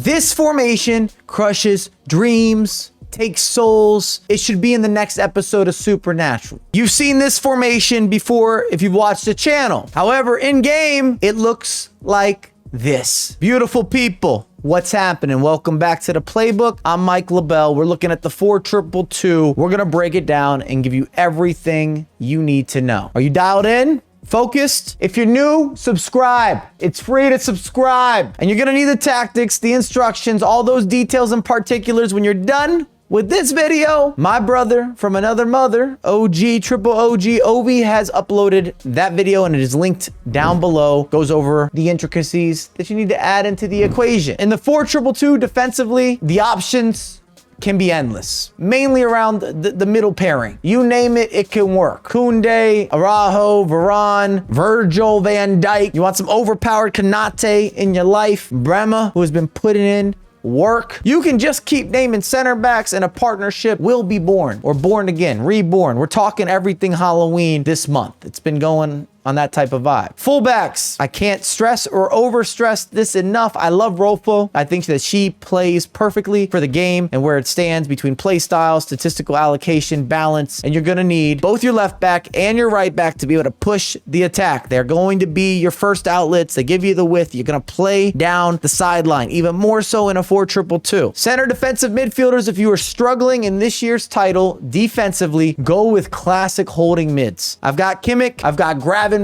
This formation crushes dreams, takes souls. It should be in the next episode of Supernatural. You've seen this formation before if you've watched the channel. However, in game, it looks like this. Beautiful people, what's happening? Welcome back to the playbook. I'm Mike Labelle. We're looking at the 4-2-2. We're gonna break it down and give you everything you need to know. Are you dialed in? Focused? If you're new, subscribe. It's free to subscribe. And you're gonna need the tactics, the instructions, all those details and particulars when you're done with this video. My brother from another mother, OG, triple OG, Ovi, has uploaded that video and it is linked down below. Goes over the intricacies that you need to add into the equation. In the 4-2-2 defensively, the options can be endless, mainly around the middle pairing. You name it, it can work. Koundé, Araujo, Varane, Virgil, Van Dijk. You want some overpowered Konate in your life. Brema, who has been putting in work. You can just keep naming center backs and a partnership will be born, or born again, reborn. We're talking everything Halloween this month. It's been going on that type of vibe. Fullbacks, I can't stress or overstress this enough. I love Rolfo. I think that she plays perfectly for the game and where it stands between play style, statistical allocation, balance, and you're gonna need both your left back and your right back to be able to push the attack. They're going to be your first outlets. They give you the width. You're gonna play down the sideline, even more so in a 4-2-2. Center defensive midfielders, if you are struggling in this year's title defensively, go with classic holding mids. I've got Kimmich, I've got Gravenberch.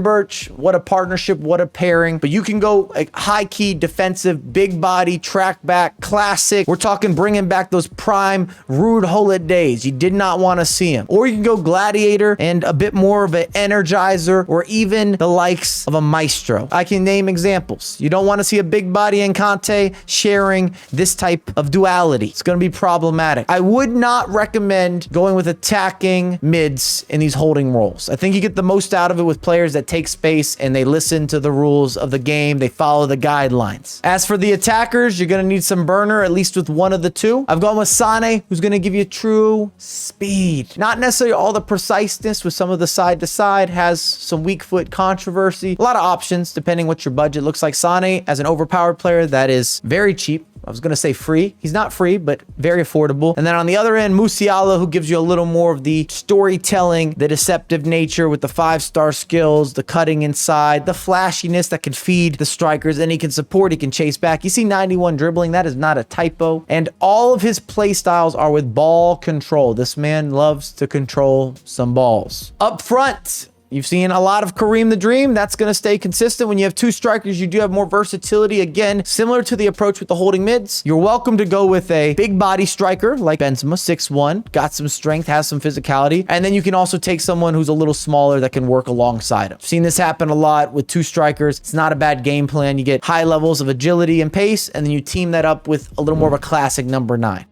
What a partnership, what a pairing. But you can go like high key defensive, big body, track back, classic. We're talking bringing back those prime Ruud Gullit days. You did not want to see him. Or you can go gladiator and a bit more of an energizer, or even the likes of a maestro. I can name examples. You don't want to see a big body and Conte sharing this type of duality. It's going to be problematic. I would not recommend going with attacking mids in these holding roles. I think you get the most out of it with players that take space and they listen to the rules of the game. They follow the guidelines. As for the attackers, you're going to need some burner, at least with one of the two. I've gone with Sane, who's going to give you true speed. Not necessarily all the preciseness with some of the side to side, has some weak foot controversy. A lot of options depending what your budget looks like. Sane as an overpowered player that is very cheap. I was going to say free. He's not free, but very affordable. And then on the other end, Musiala, who gives you a little more of the storytelling, the deceptive nature with the 5-star skills, the cutting inside, the flashiness that can feed the strikers, and he can support, he can chase back. You see 91 dribbling, that is not a typo. And all of his play styles are with ball control. This man loves to control some balls. Up front, you've seen a lot of Kareem the Dream. That's going to stay consistent. When you have two strikers, you do have more versatility. Again, similar to the approach with the holding mids. You're welcome to go with a big body striker like Benzema, 6'1", got some strength, has some physicality. And then you can also take someone who's a little smaller that can work alongside him. I've seen this happen a lot with two strikers. It's not a bad game plan. You get high levels of agility and pace, and then you team that up with a little more of a classic number 9.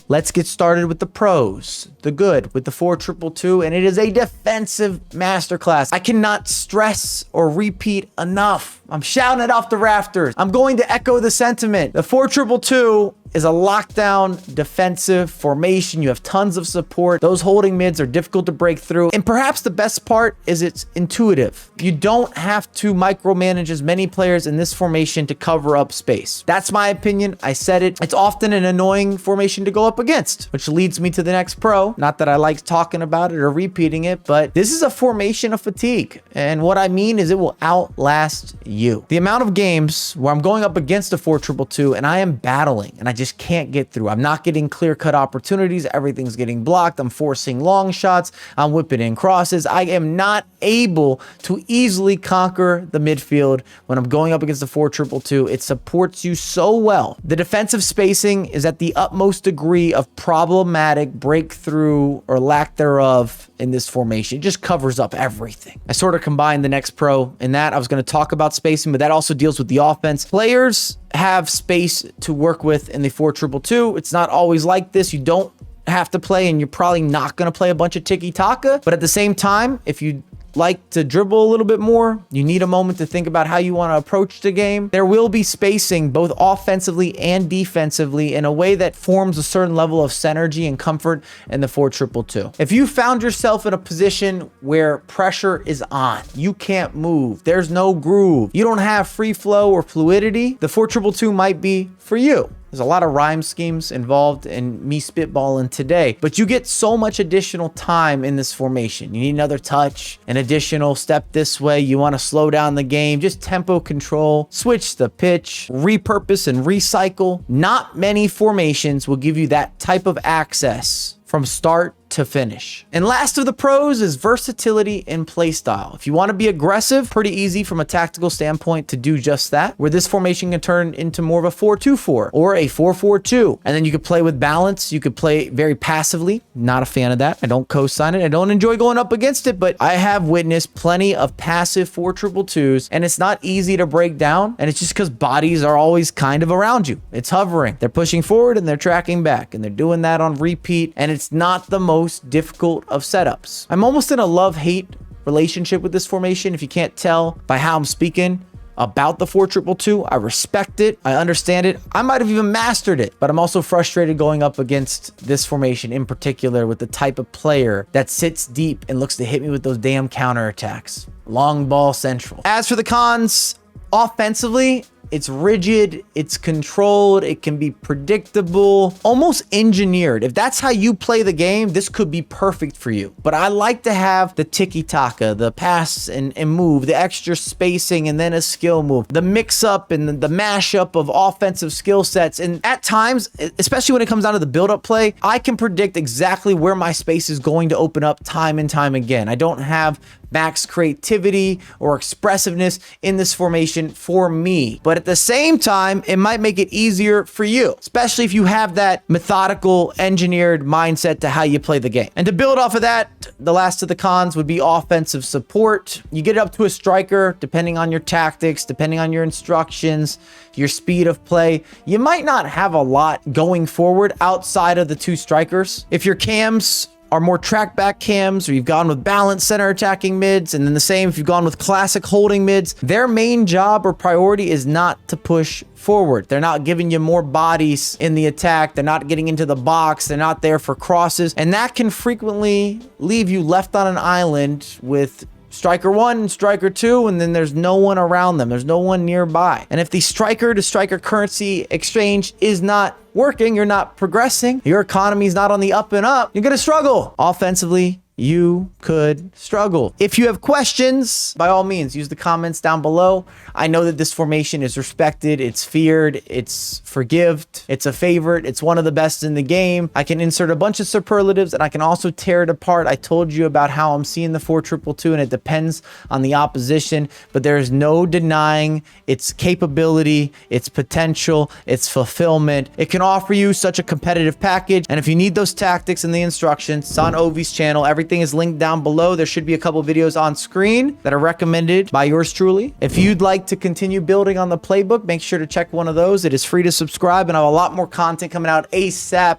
Let's get started with the pros, the good, with the 4-2-2, and it is a defensive masterclass. I cannot stress or repeat enough. I'm shouting it off the rafters. I'm going to echo the sentiment. The 4-2-2 is a lockdown defensive formation. You have tons of support. Those holding mids are difficult to break through. And perhaps the best part is it's intuitive. You don't have to micromanage as many players in this formation to cover up space. That's my opinion. I said it. It's often an annoying formation to go up against, which leads me to the next pro. Not that I like talking about it or repeating it, but this is a formation of fatigue. And what I mean is it will outlast you. The amount of games where I'm going up against a 4-2-2 and I am battling and I just can't get through. I'm not getting clear-cut opportunities. Everything's getting blocked. I'm forcing long shots. I'm whipping in crosses. I am not able to easily conquer the midfield when I'm going up against the 4-2-2. It supports you so well. The defensive spacing is at the utmost degree of problematic breakthrough or lack thereof in this formation. It just covers up everything. I sort of combined the next pro in that. I was going to talk about spacing, but that also deals with the offense. Players have space to work with in the 4-2-2. It's not always like this. You don't have to play, and you're probably not going to play a bunch of tiki-taka. But at the same time, if you like to dribble a little bit more, you need a moment to think about how you want to approach the game, there will be spacing both offensively and defensively in a way that forms a certain level of synergy and comfort in the 4-2-2. If you found yourself in a position where pressure is on, you can't move, there's no groove, you don't have free flow or fluidity, the 4-2-2 might be for you. There's a lot of rhyme schemes involved in me spitballing today, but you get so much additional time in this formation. You need another touch, an additional step this way. You want to slow down the game, just tempo control, switch the pitch, repurpose and recycle. Not many formations will give you that type of access from start to finish. And last of the pros is versatility in play style. If you want to be aggressive, pretty easy from a tactical standpoint to do just that, where this formation can turn into more of a 4-2-4 or a 4-4-2. And then you could play with balance. You could play very passively. Not a fan of that. I don't co-sign it. I don't enjoy going up against it, but I have witnessed plenty of passive 4-2-2s, and it's not easy to break down. And it's just because bodies are always kind of around you. It's hovering. They're pushing forward and they're tracking back, and they're doing that on repeat. And it's not the most difficult of setups. I'm almost in a love-hate relationship with this formation. If you can't tell by how I'm speaking about the 4-2-2, I respect it. I understand it. I might have even mastered it, but I'm also frustrated going up against this formation in particular with the type of player that sits deep and looks to hit me with those damn counterattacks. Long ball central. As for the cons, offensively, it's rigid, it's controlled, it can be predictable, almost engineered. If that's how you play the game, this could be perfect for you. But I like to have the tiki-taka, the pass and move, the extra spacing and then a skill move, the mix-up and the mash-up of offensive skill sets. And at times, especially when it comes down to the build-up play, I can predict exactly where my space is going to open up time and time again. I don't have max creativity or expressiveness in this formation for me. But at the same time, it might make it easier for you, especially if you have that methodical, engineered mindset to how you play the game. And to build off of that, the last of the cons would be offensive support. You get it up to a striker, depending on your tactics, depending on your instructions, your speed of play. You might not have a lot going forward outside of the two strikers. If your cams are more track back cams, or you've gone with balanced center attacking mids, and then the same if you've gone with classic holding mids, their main job or priority is not to push forward. They're not giving you more bodies in the attack. They're not getting into the box. They're not there for crosses. And that can frequently leave you left on an island with striker 1 and striker 2, and then there's no one around them. There's no one nearby. And if the striker to striker currency exchange is not working, you're not progressing, your economy is not on the up and up, you're going to struggle. Offensively, you could struggle. If you have questions, by all means, use the comments down below. I know that this formation is respected, it's feared, it's forgived, it's a favorite, it's one of the best in the game. I can insert a bunch of superlatives and I can also tear it apart. I told you about how I'm seeing the 4-2-2 and it depends on the opposition, but there's no denying its capability, its potential, its fulfillment. It can offer you such a competitive package. And if you need those tactics and the instructions, it's on Ovi's channel. Everything is linked down below. There should be a couple videos on screen that are recommended by yours truly. If you'd like to continue building on the playbook, make sure to check one of those. It is free to subscribe, and I have a lot more content coming out ASAP.